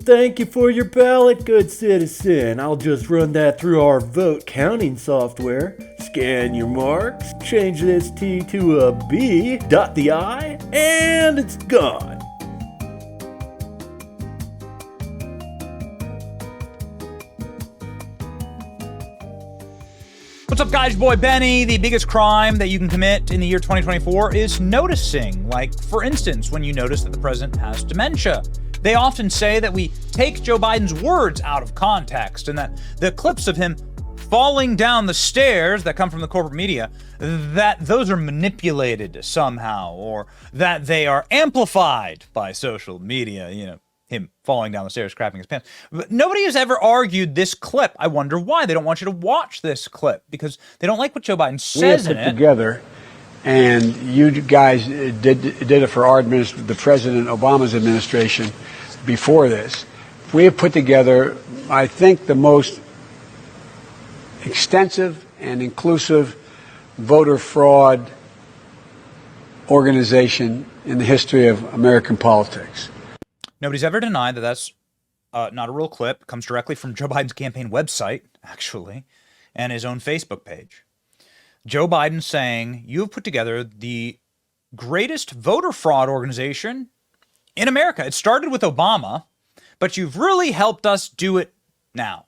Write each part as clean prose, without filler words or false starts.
Thank you for your ballot, good citizen. I'll just run that through our vote counting software. Scan your marks, change this T to a B, dot the I, and it's gone. What's up, guys? Your boy Benny. The biggest crime that you can commit in the year 2024 is noticing. Like, for instance, when you notice that the president has dementia. They often say that we take Joe Biden's words out of context and that the clips of him falling down the stairs that come from the corporate media, that those are manipulated somehow, or that they are amplified by social media, you know, him falling down the stairs, crapping his pants. But nobody has ever argued this clip. I wonder why. They don't want you to watch this clip because they don't like what Joe Biden says in it. Together, and you guys did it for our administration, the President Obama's administration before this. We have put together, I think, the most extensive and inclusive voter fraud organization in the history of American politics. Nobody's ever denied that that's not a real clip. It comes directly from Joe Biden's campaign website, actually, and his own Facebook page. Joe Biden saying, you have put together the greatest voter fraud organization in America. It started with Obama, but you've really helped us do it now.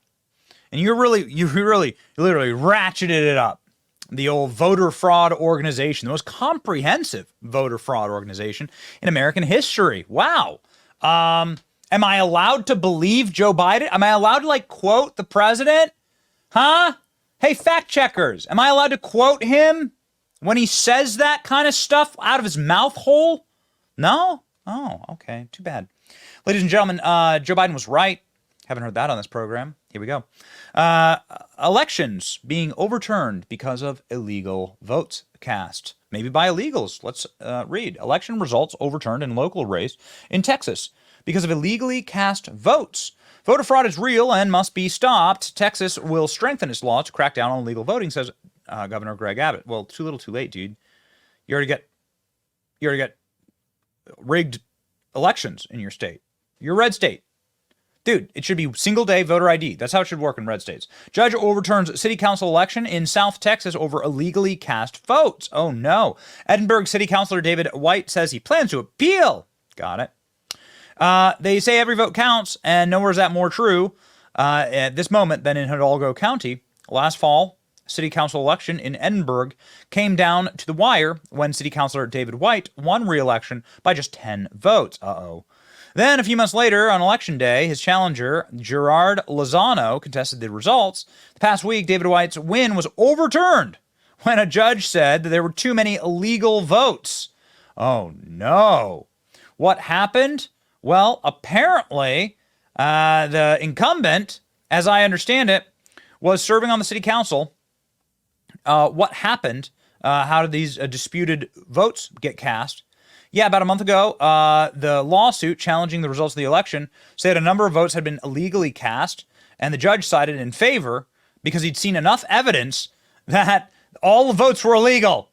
And you literally ratcheted it up. The old voter fraud organization, the most comprehensive voter fraud organization in American history. Wow. Am I allowed to believe Joe Biden? Am I allowed to, like, quote the president? Huh? Hey, fact checkers, am I allowed to quote him when he says that kind of stuff out of his mouth hole? No? Oh, okay. Too bad. Ladies and gentlemen, Joe Biden was right. Haven't heard that on this program. Here we go. Elections being overturned because of illegal votes cast. Maybe by illegals. Let's read. Election results overturned in local race in Texas because of illegally cast votes. Voter fraud is real and must be stopped. Texas will strengthen its law to crack down on illegal voting, says Governor Greg Abbott. Well, too little, too late, dude. You already get rigged elections in your state. Your red state. Dude, it should be single-day voter ID. That's how it should work in red states. Judge overturns city council election in South Texas over illegally cast votes. Oh, no. Edinburg City Councilor David White says he plans to appeal. Got it. They say every vote counts, and nowhere is that more true at this moment than in Hidalgo County. Last fall, city council election in Edinburg came down to the wire when city councilor David White won re-election by just 10 votes. Uh-oh. Then, a few months later, on Election Day, his challenger, Gerard Lozano, contested the results. The past week, David White's win was overturned when a judge said that there were too many illegal votes. Oh, no. What happened? Well, apparently, the incumbent, as I understand it, was serving on the city council. What happened? How did these disputed votes get cast? Yeah, about a month ago, the lawsuit challenging the results of the election said a number of votes had been illegally cast, and the judge sided in favor because he'd seen enough evidence that all the votes were illegal.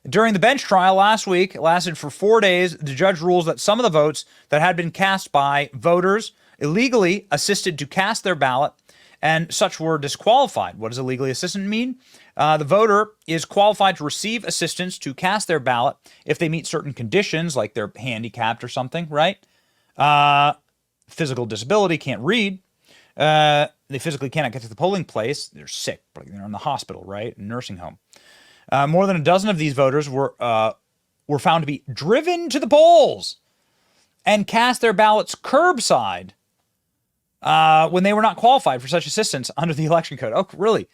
During the bench trial last week, it lasted for 4 days, the judge rules that some of the votes that had been cast by voters illegally assisted to cast their ballot, and such were disqualified. What does illegally assistant mean? The voter is qualified to receive assistance to cast their ballot if they meet certain conditions, like they're handicapped or something, right? Physical disability, can't read. They physically cannot get to the polling place. They're sick, they're in the hospital, right? Nursing home. More than a dozen of these voters were found to be driven to the polls and cast their ballots curbside when they were not qualified for such assistance under the election code. Oh, really?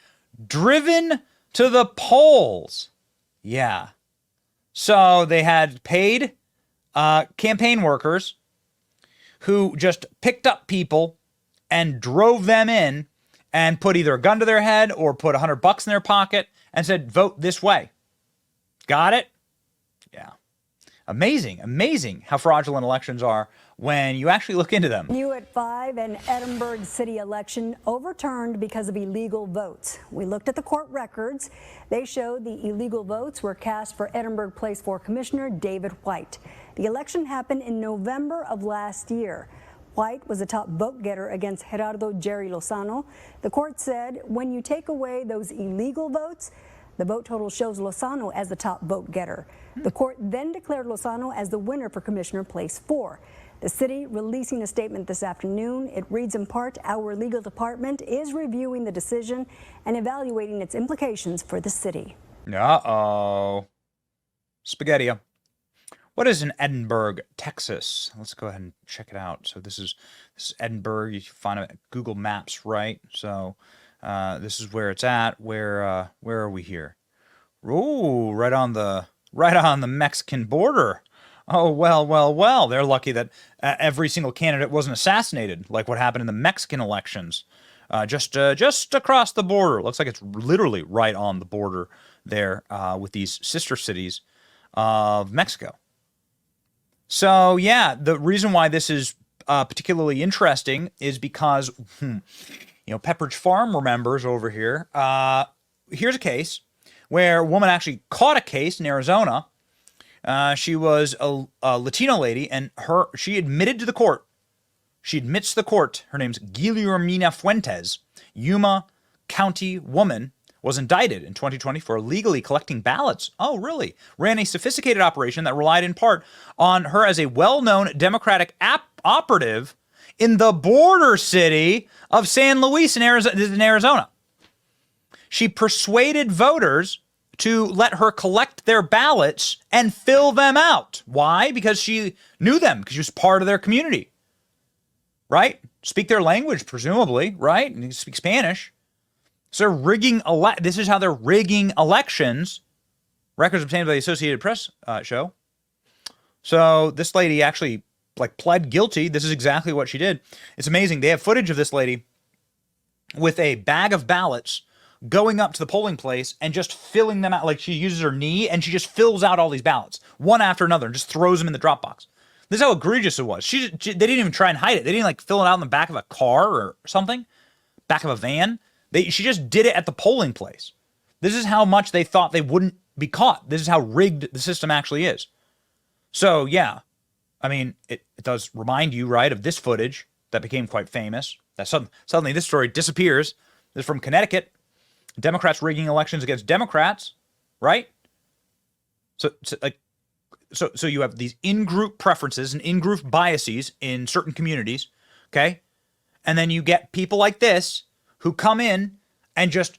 Driven to the polls. Yeah. So they had paid campaign workers who just picked up people and drove them in and put either a gun to their head or put $100 in their pocket and said, vote this way. Got it? Yeah. Amazing how fraudulent elections are when you actually look into them. New at 5, an Edinburg city election overturned because of illegal votes. We looked at the court records. They showed the illegal votes were cast for Edinburg Place 4 Commissioner David White. The election happened in November of last year. White was the top vote getter against Gerardo Jerry Lozano. The court said when you take away those illegal votes, the vote total shows Lozano as the top vote getter. The court then declared Lozano as the winner for Commissioner Place 4. The city releasing a statement this afternoon. It reads in part, our legal department is reviewing the decision and evaluating its implications for the city. Uh-oh. Spaghetti. What is in Edinburg, Texas? Let's go ahead and check it out. So this is Edinburg. You can find it at Google Maps, right? So this is where it's at. Where are we here? Ooh, right on the Mexican border. Oh, well. They're lucky that every single candidate wasn't assassinated, like what happened in the Mexican elections. Just across the border. Looks like it's literally right on the border there with these sister cities of Mexico. So, yeah, the reason why this is particularly interesting is because, Pepperidge Farm remembers over here. Here's a case where a woman actually caught a case in Arizona. She was a Latino lady, and she admitted to the court. She admits to the court. Her name's Guillermina Fuentes. Yuma County woman was indicted in 2020 for illegally collecting ballots. Oh, really? Ran a sophisticated operation that relied in part on her as a well-known Democratic operative in the border city of San Luis in Arizona. She persuaded voters to let her collect their ballots and fill them out. Why? Because she knew them, because she was part of their community. Right? Speak their language, presumably, right? And you speak Spanish. So they're rigging, this is how they're rigging elections. Records obtained by the Associated Press show. So this lady actually pled guilty. This is exactly what she did. It's amazing. They have footage of this lady with a bag of ballots going up to the polling place and just filling them out. Like, she uses her knee and she just fills out all these ballots one after another and just throws them in the drop box. This is how egregious it was. They didn't even try and hide it. They didn't fill it out in the back of a car or something, back of a van. She just did it at the polling place. This is how much they thought they wouldn't be caught. This is how rigged the system actually is. So, yeah, I mean, it does remind you, right, of this footage that became quite famous. That suddenly this story disappears. This is from Connecticut. Democrats rigging elections against Democrats, right? So you have these in-group preferences and in-group biases in certain communities, okay? And then you get people like this who come in and just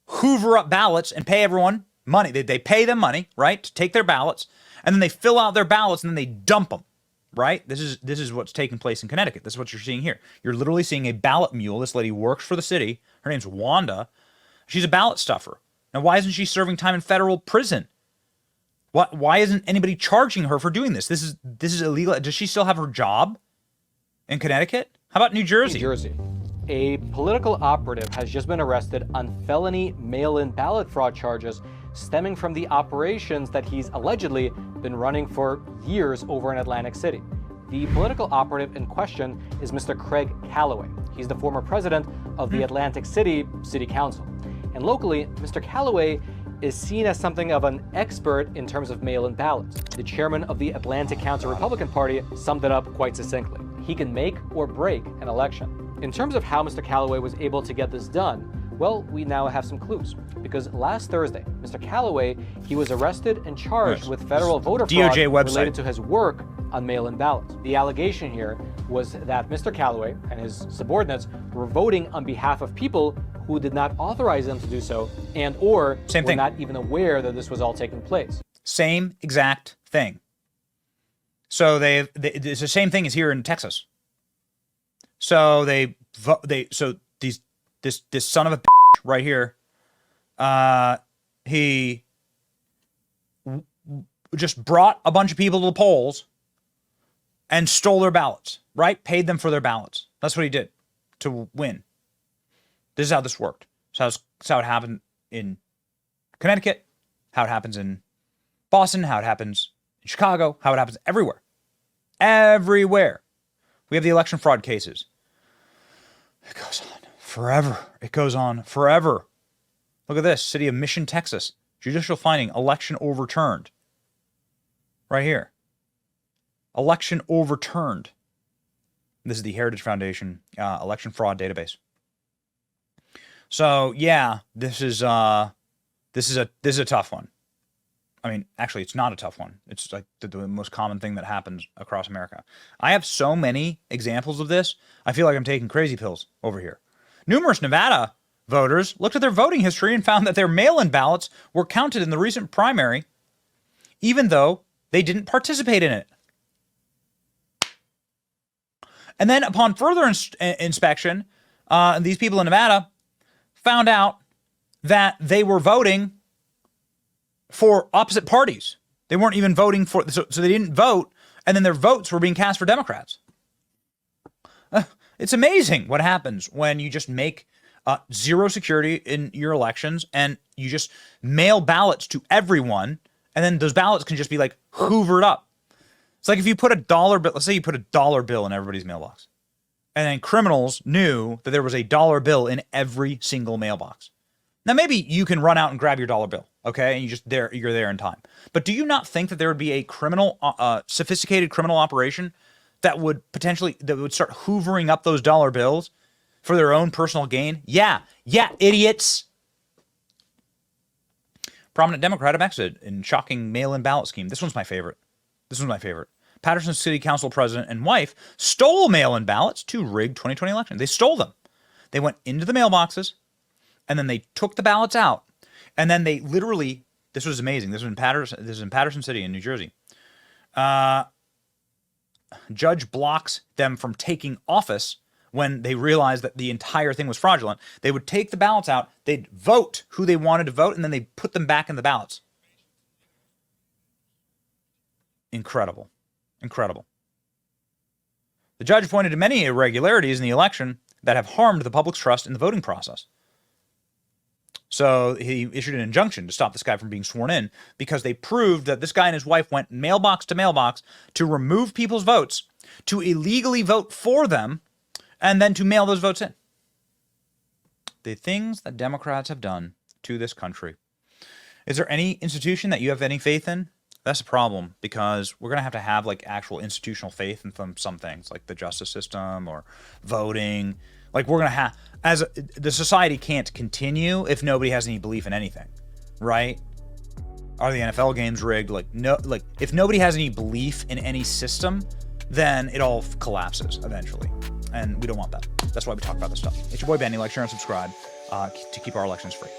hoover up ballots and pay everyone money. They pay them money, right, to take their ballots, and then they fill out their ballots and then they dump them, right? This is what's taking place in Connecticut. This is what you're seeing here. You're literally seeing a ballot mule. This lady works for the city. Her name's Wanda. She's a ballot stuffer. Now, why isn't she serving time in federal prison? Why isn't anybody charging her for doing this? This is illegal. Does she still have her job in Connecticut? How about New Jersey? New Jersey. A political operative has just been arrested on felony mail-in ballot fraud charges stemming from the operations that he's allegedly been running for years over in Atlantic City. The political operative in question is Mr. Craig Calloway. He's the former president of the Atlantic City City Council. And locally, Mr. Calloway is seen as something of an expert in terms of mail-in ballots. The chairman of the Atlantic County Republican Party summed it up quite succinctly. He can make or break an election. In terms of how Mr. Calloway was able to get this done, well, we now have some clues. Because last Thursday, Mr. Calloway, he was arrested and charged with federal voter fraud related to his work on mail-in ballots. The allegation here was that Mr. Calloway and his subordinates were voting on behalf of people who did not authorize them to do so and or were not even aware that this was all taking place. Same exact thing. So it's the same thing as here in Texas. So this son of a bitch right here, he just brought a bunch of people to the polls and stole their ballots, right? Paid them for their ballots. That's what he did to win. This is how this worked. So this is how it happened in Connecticut, how it happens in Boston, how it happens in Chicago, how it happens everywhere. Everywhere. We have the election fraud cases. It goes on forever. It goes on forever. Look at this. City of Mission, Texas. Judicial finding, election overturned. Right here. Election overturned. This is the Heritage Foundation election fraud database. So yeah, this is a tough one. I mean, actually, it's not a tough one. It's like the most common thing that happens across America. I have so many examples of this. I feel like I'm taking crazy pills over here. Numerous Nevada voters looked at their voting history and found that their mail-in ballots were counted in the recent primary, even though they didn't participate in it. And then upon further inspection, these people in Nevada found out that they were voting for opposite parties. They weren't even voting for, so they didn't vote, and then their votes were being cast for Democrats. It's amazing what happens when you just make zero security in your elections and you just mail ballots to everyone, and then those ballots can just be like hoovered up. It's like if you put a dollar bill, let's say you put a dollar bill in everybody's mailbox, and then criminals knew that there was a dollar bill in every single mailbox. Now, maybe you can run out and grab your dollar bill, okay, and you're there in time. But do you not think that there would be a criminal, sophisticated criminal operation that would start hoovering up those dollar bills for their own personal gain? Yeah, idiots. Prominent Democrat exited in shocking mail-in ballot scheme. This one's my favorite. Patterson City Council president and wife stole mail-in ballots to rig 2020 election. They stole them. They went into the mailboxes, and then they took the ballots out, and then they literally, this was amazing. This was in Patterson City in New Jersey. Judge blocks them from taking office when they realized that the entire thing was fraudulent. They would take the ballots out, they'd vote who they wanted to vote, and then they'd put them back in the ballots. Incredible. The judge pointed to many irregularities in the election that have harmed the public's trust in the voting process. So he issued an injunction to stop this guy from being sworn in because they proved that this guy and his wife went mailbox to mailbox to remove people's votes, to illegally vote for them, and then to mail those votes in. The things that Democrats have done to this country. Is there any institution that you have any faith in? That's a problem, because we're going to have like actual institutional faith in some things, like the justice system or voting. Like we're going to have, the society can't continue if nobody has any belief in anything, right? Are the NFL games rigged? Like if nobody has any belief in any system, then it all collapses eventually. And we don't want that. That's why we talk about this stuff. It's your boy Benny. Like, share, and subscribe to keep our elections free.